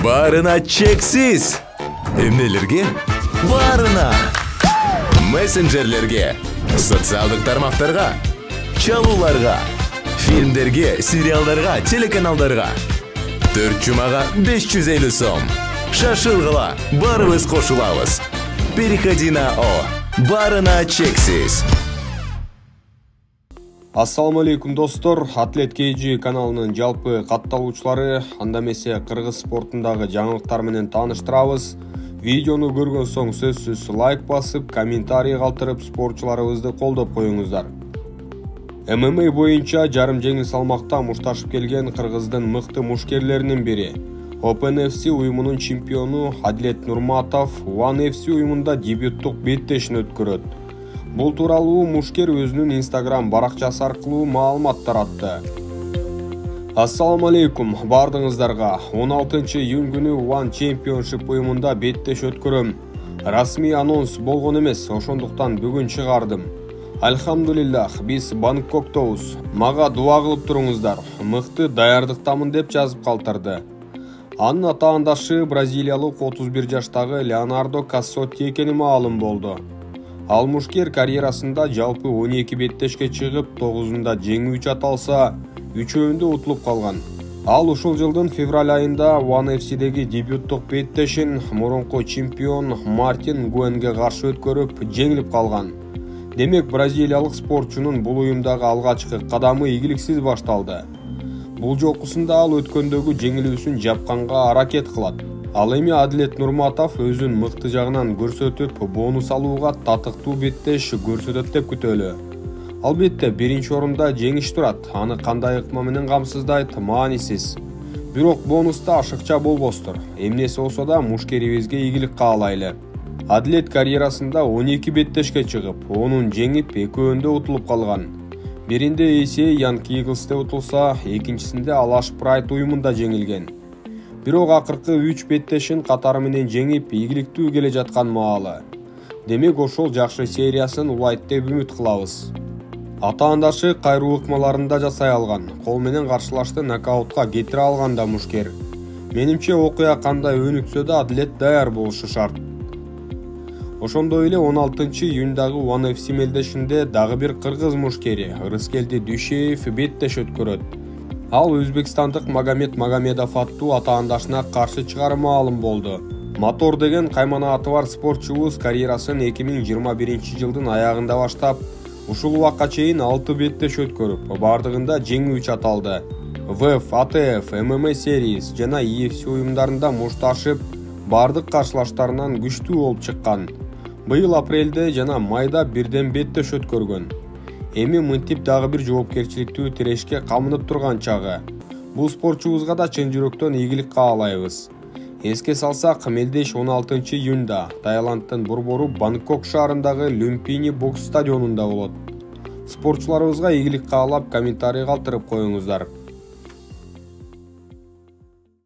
Баарына чексиз. Эмнелерге? Баарына. Мессенджерлерге, социалдык тармактарга, чалууларга, фильмдерге, сериалдарга, телеканалдарга. 4 жумага 550 сом. Шашылгыла, барыбыз кошулабыз. Переходи на О. Баарына чексиз. Ассаламу алейкум достор, Атлет KG каналынын жалпы катталуучулары, анда эмесе кыргыз спортундагы жаңылыктар менен тааныштырабыз. Видеону көргөн соң сөзсүз лайк басып, комментарий калтырып, спортчуларыбызды колдоп коюңуздар. ММА боюнча жарым жеңил салмакта мушташып келген кыргыздын мыкты мушкерлеринин бири. Open FC уюмунун чемпиону Адлет Нурматов One FC уюмунда дебюттук беттешин өткөрөт. Бул тууралуу мушкер өзүнүн Instagram баракчасы аркылуу маалымат таратты. Ассаламу алейкум бардыгыңыздарга. 16 июнь күнү One Championship уюмунда беттеш өткөрөм. Расмий анонс болгон эмес, ошондуктан бүгүн чыгардым. Альхамдулиллах, биз Бангкоктобуз. Мага дуа кылып туруңуздар. Мыкты даярдыктамын деп жазып калтырды. Анын атаандашы бразилиялык 31 жаштагы Леонардо Кассотти экени маалым болду. Ал мушкер карьерасында жалпы 12 беттешке чыгып, 9-unda жеңүү үч аталса, 3-өүндө утулуп калган. Ал ушул жылдын февраль айында One FC'деги дебюттук беттешин мурунку чемпион Мартин Гуэнге каршы өткөрүп, жеңилип калган. Демек, бразилиялык спортчунун бул уюмдагы алгачкы кадамы ийгиликсиз башталды. Бул жолкусунда ал өткөндөгү жеңилүүсүн жапканга аракет кылат. Ал эми Адлет Нурматов өзүн мыкты жагынан көрсөтүп, бонус алууга татыктуу беттеш көрсөтөт деп күтөлү. Албетте, биринчи орунда жеңиш турат. Аны кандай ыкма менен камсыздайт, маанисиз. Бирок бонуста ашыкча болбостур. Эмнеси болсо да мушкерибизге ийгилик каалайлы. Адлет карьерасында 12 беттешке чыгып, онун жеңип, 2-өүндө утулуп калган. Биринде ACA Young Eagles'те утулса, экинчисинде Алаш Pride уюмунда жеңилген. Бирок акыркы 3 беттешин катары менен жеңип, ийгиликтүү келе жаткан маалы. Демек, ошол жакшы сериясын улайт деп үмүт кылабыз. Атаандашы кайруу ыкмаларында жасай алган, кол менен каршылашты нокаутка кетире алган да мушкер. Менимче окуя кандай өнүксө да Адлет даяр болушу шарт. Ошондой эле 16 июндагы One FC мелдешинде дагы бир кыргыз мушкери Рыскелди Дүйшеев беттеш өткөрөт. Ал өзбекстандык Магомед Магомедов аттуу атаандашына каршы чыгары маалым болду. Мотор деген кайманааты бар спортчубуз карьерасын 2021 жылдын аягында баштап, ушул убакка чейин 6 беттеш өткөрүп, бардыгында жеңүү үч аталды. ВФ, АТФ, ММА Series жана UFC уюмдарында мушташып, бардык каршылаштарынан күчтүү болуп чыккан. Быйыл апрелде жана майда бирден беттеш өткөргөн. Эми мынтип дагы бир жоопкерчиликтүү тирешке камынып турган чагы. Бул спортчубузга да чын жүрөктөн ийгилик каалайбыз. Эске салсак, мелдеш 16 июнда Таиланддын борбору Бангкок шаарындагы Люмпини бокс стадионунда болот. Спортчуларыбызга ийгилик каалап, комментарий калтырып коюңуздар.